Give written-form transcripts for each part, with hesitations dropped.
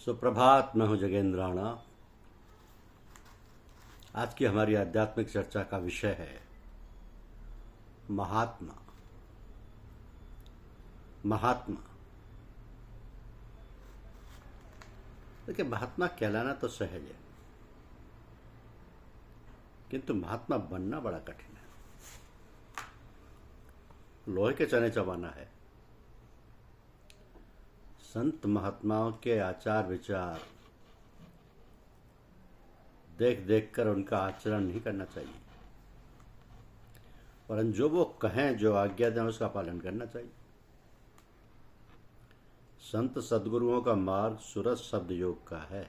सुप्रभात। मैं हूं जगेंद्राणा। आज की हमारी आध्यात्मिक चर्चा का विषय है महात्मा। महात्मा देखिए, महात्मा कहलाना तो सहज है, किंतु महात्मा बनना बड़ा कठिन है। लोहे के चने चबाना है। संत महात्माओं के आचार विचार देख देख कर उनका आचरण नहीं करना चाहिए, परंतु जो वो कहें, जो आज्ञा दें, उसका पालन करना चाहिए। संत सद्गुरुओं का मार्ग सुरत शब्द योग का है।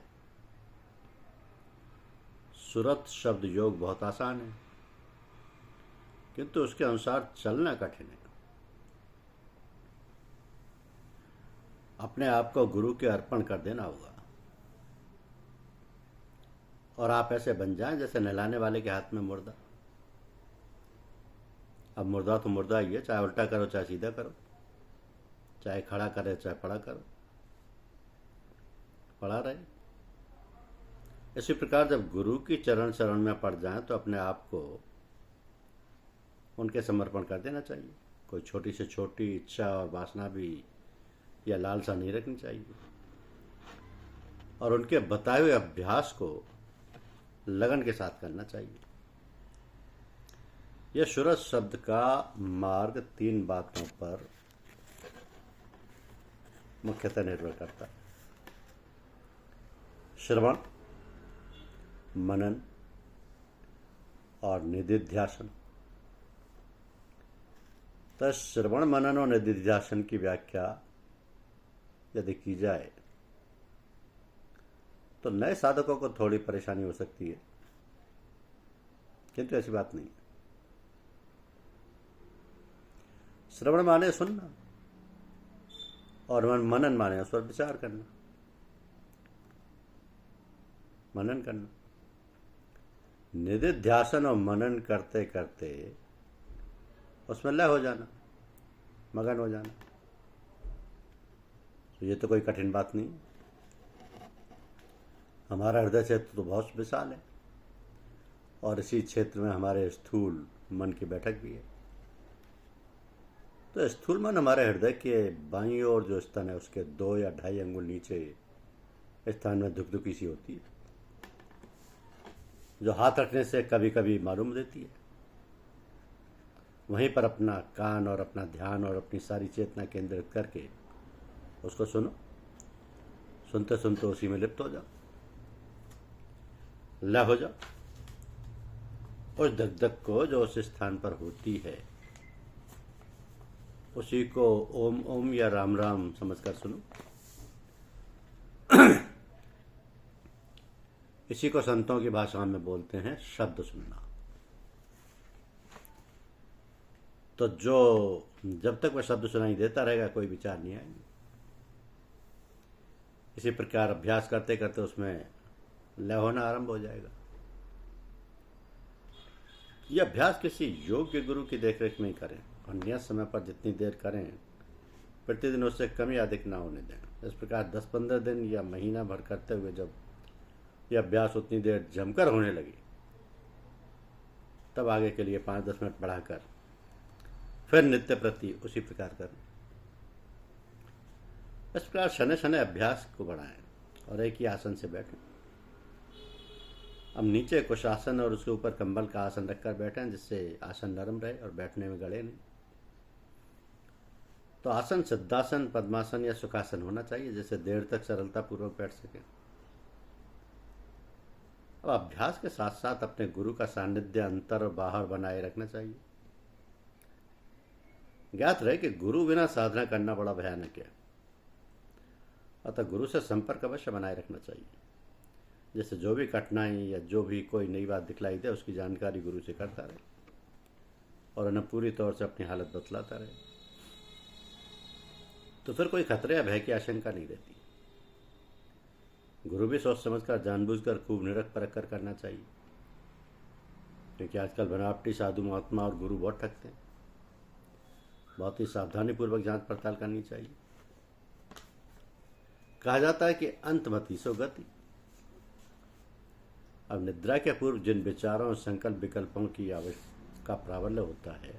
सुरत शब्द योग बहुत आसान है, किंतु उसके अनुसार चलना कठिन है। अपने आप को गुरु के अर्पण कर देना होगा और आप ऐसे बन जाएं जैसे नहलाने वाले के हाथ में मुर्दा। अब मुर्दा तो मुर्दा ही है, चाहे उल्टा करो चाहे सीधा करो, चाहे खड़ा करे चाहे पड़ा करो, पड़ा रहे। इसी प्रकार जब गुरु की चरण शरण में पड़ जाएं तो अपने आप को उनके समर्पण कर देना चाहिए। कोई छोटी से छोटी इच्छा और वासना भी या लालसा नहीं रखनी चाहिए और उनके बताए हुए अभ्यास को लगन के साथ करना चाहिए। यह सुरत शब्द का मार्ग 3 बातों पर मुख्यतः निर्भर करता है: श्रवण, मनन और निधिध्यासन। तो श्रवण, मनन और निधिध्यासन की व्याख्या यदि की जाए तो नए साधकों को थोड़ी परेशानी हो सकती है, किंतु ऐसी बात नहीं। श्रवण माने सुनना और मनन माने उस पर विचार करना, मनन करना। निधिध्यासन और मनन करते करते उसमें लय हो जाना, मगन हो जाना। तो ये तो कोई कठिन बात नहीं। हमारा हृदय क्षेत्र तो बहुत विशाल है और इसी क्षेत्र में हमारे स्थूल मन की बैठक भी है। तो स्थूल मन हमारे हृदय के बाईं ओर जो स्थान है उसके 2 या 2.5 अंगुल नीचे स्थान में धुकधुकी सी होती है, जो हाथ रखने से कभी कभी मालूम देती है। वहीं पर अपना कान और अपना ध्यान और अपनी सारी चेतना केंद्रित करके उसको सुनो। सुनते सुनते उसी में लिप्त हो जाओ, लय हो जाओ। उस धक को जो उस स्थान पर होती है उसी को ओम ओम या राम राम समझकर सुनो। इसी को संतों की भाषा में बोलते हैं शब्द सुनना। तो जो जब तक वह शब्द सुनाई देता रहेगा कोई विचार नहीं आएंगे। इसी प्रकार अभ्यास करते करते उसमें लय होना आरंभ हो जाएगा। यह अभ्यास किसी योग्य गुरु की देखरेख में ही करें और नियत समय पर जितनी देर करें, प्रतिदिन उससे कम या अधिक ना होने दें। इस प्रकार 10-15 दिन या महीना भर करते हुए जब यह अभ्यास उतनी देर जमकर होने लगी, तब आगे के लिए 5-10 मिनट बढ़ाकर फिर नित्य प्रति उसी प्रकार करें। इस प्रकार शनै शनै अभ्यास को बढ़ाएं और एक ही आसन से बैठें। अब नीचे कुछ आसन और उसके ऊपर कंबल का आसन रखकर बैठें, जिससे आसन नरम रहे और बैठने में गड़े नहीं। तो आसन सिद्धासन, पद्मासन या सुखासन होना चाहिए, जिससे देर तक सरलता पूर्वक बैठ सके। अब अभ्यास के साथ साथ अपने गुरु का सानिध्य अंतर और बाहर बनाए रखना चाहिए। ज्ञात रहे कि गुरु बिना साधना करना बड़ा भयानक है, अतः गुरु से संपर्क अवश्य बनाए रखना चाहिए। जैसे जो भी कठिनाई या जो भी कोई नई बात दिखलाई दे उसकी जानकारी गुरु से करता रहे और उन्हें पूरी तौर से अपनी हालत बतलाता रहे, तो फिर कोई खतरे या भय की आशंका नहीं रहती। गुरु भी सोच समझकर जानबूझकर खूब निरख परख कर करना चाहिए, क्योंकि आजकल बनावटी साधु महात्मा और गुरु बहुत ठगते हैं। बहुत ही सावधानी पूर्वक जांच पड़ताल करनी चाहिए। कहा जाता है कि अंतमति सो गति। अब निद्रा के पूर्व जिन विचारों और संकल्प विकल्पों की का प्राबल्य होता है,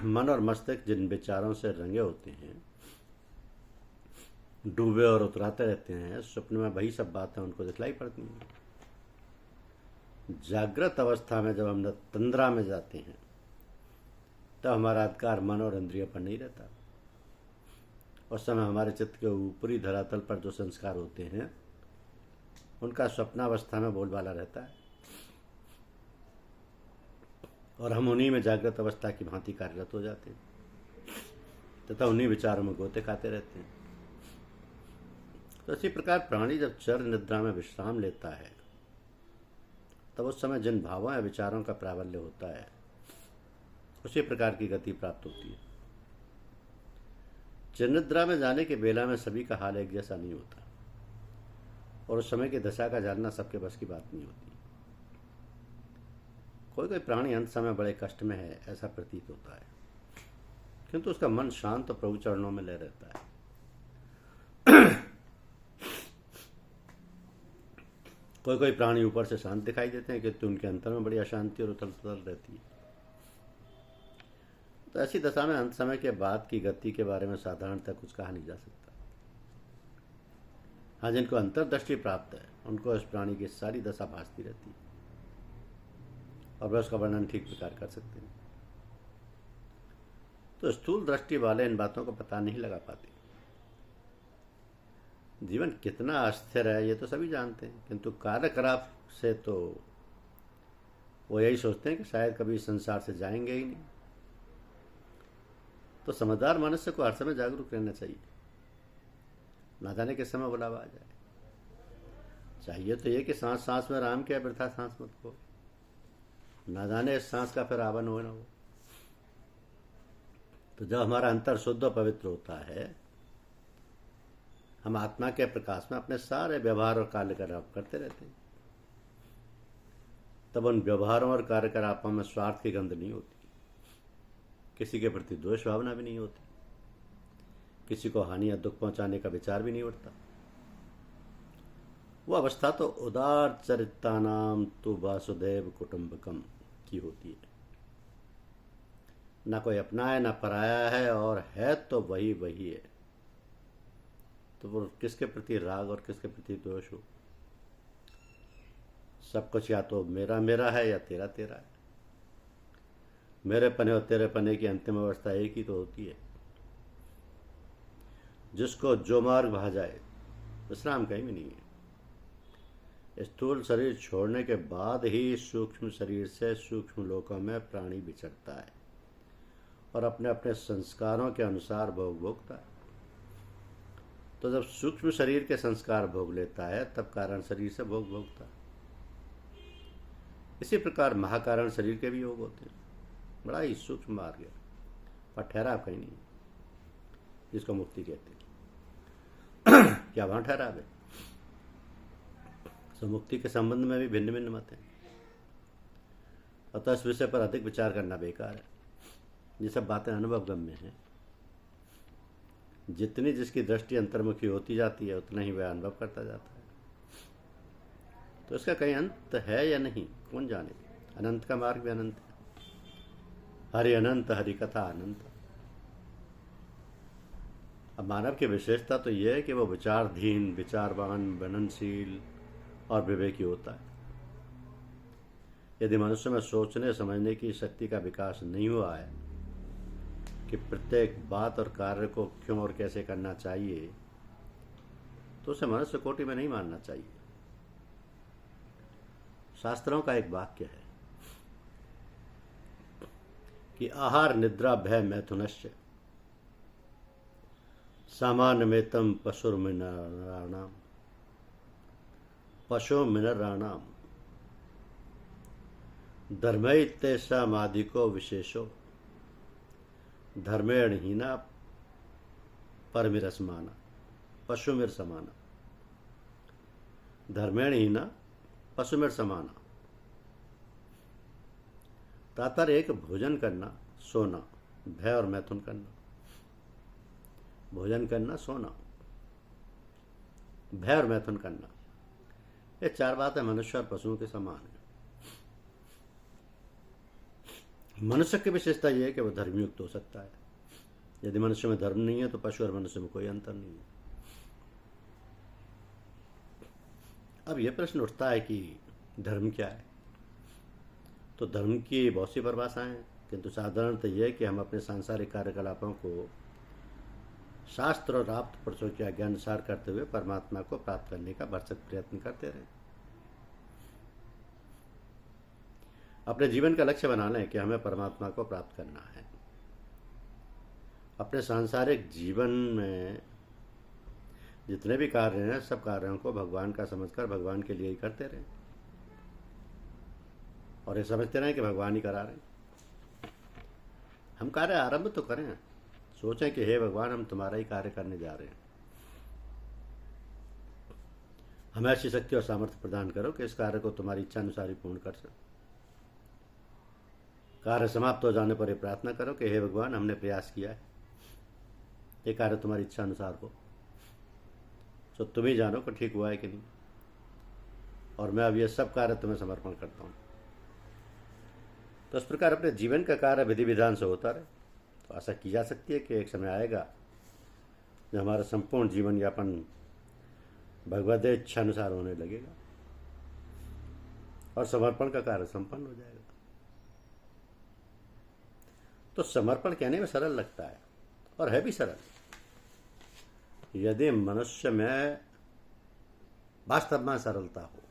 मन और मस्तिष्क जिन विचारों से रंगे होते हैं, डूबे और उतराते रहते हैं, स्वप्न में वही सब बातें उनको दिखलाई पड़ती हैं। जागृत अवस्था में जब हम तंद्रा में जाते हैं तब हमारा अधिकार मन और इंद्रियों पर नहीं रहता। उस समय हमारे चित्त के ऊपरी धरातल पर जो संस्कार होते हैं उनका स्वप्नावस्था में बोलबाला रहता है और हम उन्हीं में जागृत अवस्था की भांति कार्यरत हो जाते हैं तथा उन्हीं विचारों में गोते खाते रहते हैं। तो इसी प्रकार प्राणी जब चर निद्रा में विश्राम लेता है तब उस समय जिन भावों या विचारों का प्राबल्य होता है उसी प्रकार की गति प्राप्त होती है। चिर निद्रा में जाने के बेला में सभी का हाल एक जैसा नहीं होता और उस समय की दशा का जानना सबके बस की बात नहीं होती। कोई कोई प्राणी अंत समय बड़े कष्ट में है ऐसा प्रतीत होता है, किंतु उसका मन शांत और प्रभु चरणों में ले रहता है। कोई कोई प्राणी ऊपर से शांत दिखाई देते हैं किंतु उनके अंतर में बड़ी अशांति और उथल पुथल रहती है। तो ऐसी दशा में अंत समय के बाद की गति के बारे में साधारणतः कुछ कहा नहीं जा सकता। हाँ, जिनको अंतर्दृष्टि प्राप्त है उनको इस प्राणी की सारी दशा भासती रहती है और वह उसका वर्णन ठीक प्रकार कर सकते हैं। तो स्थूल दृष्टि वाले इन बातों को पता नहीं लगा पाते। जीवन कितना अस्थिर है ये तो सभी जानते हैं, किंतु कार्यकलाप से तो वो यही सोचते हैं कि शायद कभी संसार से जाएंगे ही नहीं। तो समझदार मनुष्य को हर समय जागरूक रहना चाहिए, ना जाने किस समय बुलावा आ जाए। चाहिए तो ये कि सांस सांस में राम के वृथा सांस मत खो, ना जाने इस सांस का फिर आवन हो ना हो। तो जब हमारा अंतर शुद्ध और पवित्र होता है, हम आत्मा के प्रकाश में अपने सारे व्यवहार और कार्यकलाप करते रहते हैं, तब उन व्यवहारों और कार्यकलापों में स्वार्थ की गंध नहीं होती, किसी के प्रति द्वेष भावना भी नहीं होती, किसी को हानि या दुख पहुंचाने का विचार भी नहीं उठता। वो अवस्था तो उदार चरितानाम तु वासुदेव कुटुंबकम की होती है। ना कोई अपना है ना पराया है, और है तो वही वही है। तो वो किसके प्रति राग और किसके प्रति द्वेष हो? सब कुछ या तो मेरा मेरा है या तेरा तेरा है। मेरे पने और तेरे पने की अंतिम अवस्था एक ही तो होती है। जिसको जो मार्ग भा जाए विश्राम कहीं भी नहीं है। स्थूल शरीर छोड़ने के बाद ही सूक्ष्म शरीर से सूक्ष्म लोकों में प्राणी विचरता है और अपने अपने संस्कारों के अनुसार भोग भोगता है। तो जब सूक्ष्म शरीर के संस्कार भोग लेता है तब कारण शरीर से भोग भोगता है। इसी प्रकार महाकारण शरीर के भी योग होते हैं। बड़ा ही सूक्ष्म मार्ग है, पर ठहराव कहीं नहीं, जिसको मुक्ति कहते हैं। क्या वहां ठहराव है? तो मुक्ति के संबंध में भी भिन्न भिन्न मत हैं, अतः इस विषय पर अधिक विचार करना बेकार है। ये सब बातें अनुभवगम्य हैं। जितनी जिसकी दृष्टि अंतर्मुखी होती जाती है उतना ही वह अनुभव करता जाता है। तो इसका कहीं अंत है या नहीं कौन जाने। अनंत का मार्ग भी अनंत है। हरि अनंत, हरि कथा अनंत। अब मानव की विशेषता तो यह है कि वह विचारधीन, विचारवान, मननशील और विवेकी होता है। यदि मनुष्य में सोचने समझने की शक्ति का विकास नहीं हुआ है कि प्रत्येक बात और कार्य को क्यों और कैसे करना चाहिए, तो उसे मनुष्य कोटि में नहीं मानना चाहिए। शास्त्रों का एक वाक्य है कि आहार निद्रा भय मैथुनश्च सामान्यमेतम पशुर्मिनराणाम पशु मिनराणाम धर्मैतेषामाधिको विशेषो धर्मेण हीना परमिरसमाना पशुमिर समाना। धर्मेण हीना पशुमिर समाना। तात्पर्य एक भोजन करना, सोना, भय और मैथुन करना। भोजन करना, सोना, भय और मैथुन करना, ये चार बातें मनुष्य और पशुओं के समान है। मनुष्य की विशेषता यह है कि वह धर्मयुक्त हो सकता है। यदि मनुष्य में धर्म नहीं है तो पशु और मनुष्य में कोई अंतर नहीं है। अब यह प्रश्न उठता है कि धर्म क्या है। तो धर्म की बहुत सी परिभाषाएं हैं, किंतु साधारणतः यह है कि हम अपने सांसारिक कार्यकलापों को शास्त्र और आप्त पुरुषों के आज्ञा अनुसार करते हुए परमात्मा को प्राप्त करने का भरसक प्रयत्न करते रहें। अपने जीवन का लक्ष्य बना लें कि हमें परमात्मा को प्राप्त करना है। अपने सांसारिक जीवन में जितने भी कार्य हैं, सब कार्यों को भगवान का समझकर भगवान के लिए ही करते रहें, और ये समझते रहें कि भगवान ही करा रहे हैं। हम कार्य आरंभ तो करें, सोचें कि हे भगवान, हम तुम्हारा ही कार्य करने जा रहे हैं। हमें ऐसी शक्ति और सामर्थ्य प्रदान करो कि इस कार्य को तुम्हारी इच्छा अनुसार ही पूर्ण कर सकें। कार्य समाप्त हो जाने पर यह प्रार्थना करो कि हे भगवान, हमने प्रयास किया है, ये कार्य तुम्हारी इच्छा अनुसार हो, तो तुम ही जानो कि ठीक हुआ है कि नहीं, और मैं अब ये सब कार्य तुम्हें समर्पण करता हूँ। तो इस प्रकार अपने जीवन का कार्य विधि विधान से होता रहे, तो आशा की जा सकती है कि एक समय आएगा जब हमारा संपूर्ण जीवन यापन भगवद इच्छा अनुसार होने लगेगा और समर्पण का कार्य संपन्न हो जाएगा। तो समर्पण कहने में सरल लगता है, और है भी सरल, यदि मनुष्य में वास्तव में सरलता हो।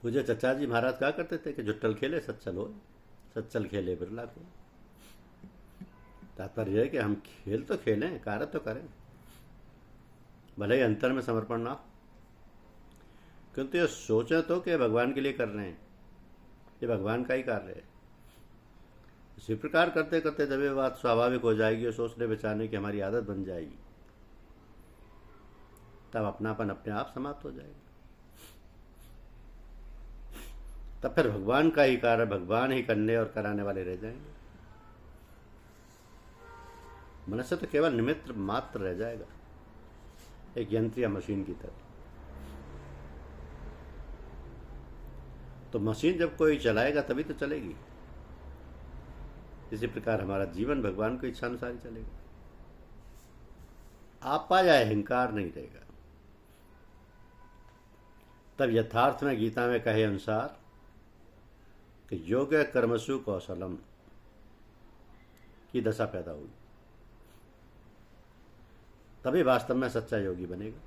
मुझे चचा जी महाराज कहा करते थे कि जुट्टल खेले सच्चल हो, सच्चल खेले बिरला को। तात्पर्य है कि हम खेल तो खेलें, कार्य तो करें, भले ही अंतर में समर्पण ना हो, किंतु ये सोचें तो कि भगवान के लिए कर रहे हैं, ये भगवान का ही कार्य है। इसी प्रकार करते करते जब ये बात स्वाभाविक हो जाएगी और सोचने विचारने की हमारी आदत बन जाएगी, तब अपनापन अपने आप समाप्त हो जाएगा। तब फिर भगवान का ही कार्य भगवान ही करने और कराने वाले रह जाएंगे। मनुष्य तो केवल निमित्त मात्र रह जाएगा, एक यंत्र या मशीन की तरह। तो मशीन जब कोई चलाएगा तभी तो चलेगी। इसी प्रकार हमारा जीवन भगवान की इच्छा अनुसार ही चलेगा। आपा या अहंकार नहीं रहेगा। तब यथार्थ में गीता में कहे अनुसार कि योग कर्मसु कौशलम की दशा पैदा हुई, तभी वास्तव में सच्चा योगी बनेगा।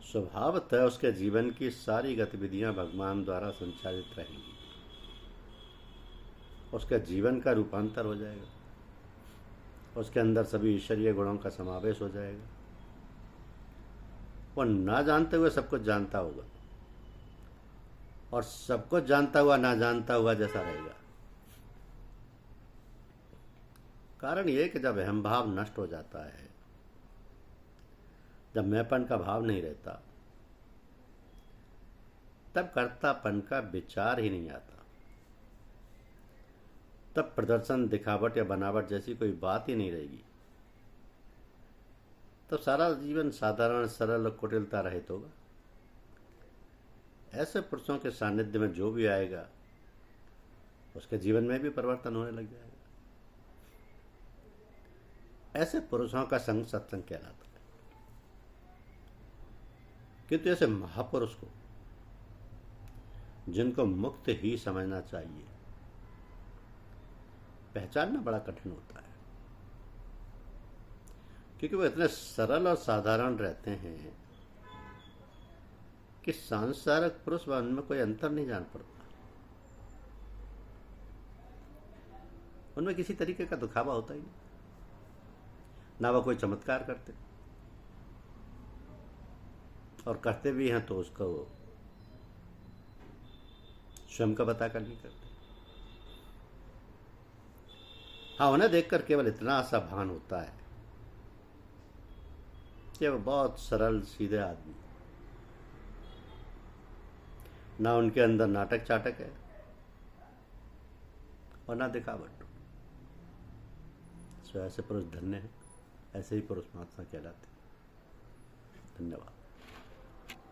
स्वभावतः उसके जीवन की सारी गतिविधियां भगवान द्वारा संचालित रहेंगी, उसके जीवन का रूपांतर हो जाएगा, उसके अंदर सभी ईश्वरीय गुणों का समावेश हो जाएगा। वो ना जानते हुए सब कुछ जानता होगा, और सब कुछ जानता हुआ ना जानता हुआ जैसा रहेगा। कारण यह कि जब अहम भाव नष्ट हो जाता है, जब मैंपन का भाव नहीं रहता, तब कर्तापन का विचार ही नहीं आता। तब प्रदर्शन, दिखावट या बनावट जैसी कोई बात ही नहीं रहेगी। तब सारा जीवन साधारण, सरल और कुटिलता रहित होगा। ऐसे पुरुषों के सानिध्य में जो भी आएगा, उसके जीवन में भी परिवर्तन होने लग जाएगा। ऐसे पुरुषों का संग सत्संग कहलाता है। किंतु ऐसे महापुरुष को, जिनको मुक्त ही समझना चाहिए, पहचानना बड़ा कठिन होता है, क्योंकि वो इतने सरल और साधारण रहते हैं कि सांसारिक पुरुष व उनमें कोई अंतर नहीं जान पड़ता। उनमें किसी तरीके का दिखावा होता ही नहीं, ना वह कोई चमत्कार करते, और करते भी हैं तो उसको स्वयं का बताकर नहीं करते। हाँ, उन्हें देखकर केवल इतना सा भान होता है कि वो बहुत सरल सीधे आदमी, ना उनके अंदर नाटक चाटक है और ना दिखावट। सो ऐसे पुरुष धन्य हैं, ऐसे ही पुरुष महात्मा कहलाते हैं। धन्यवाद।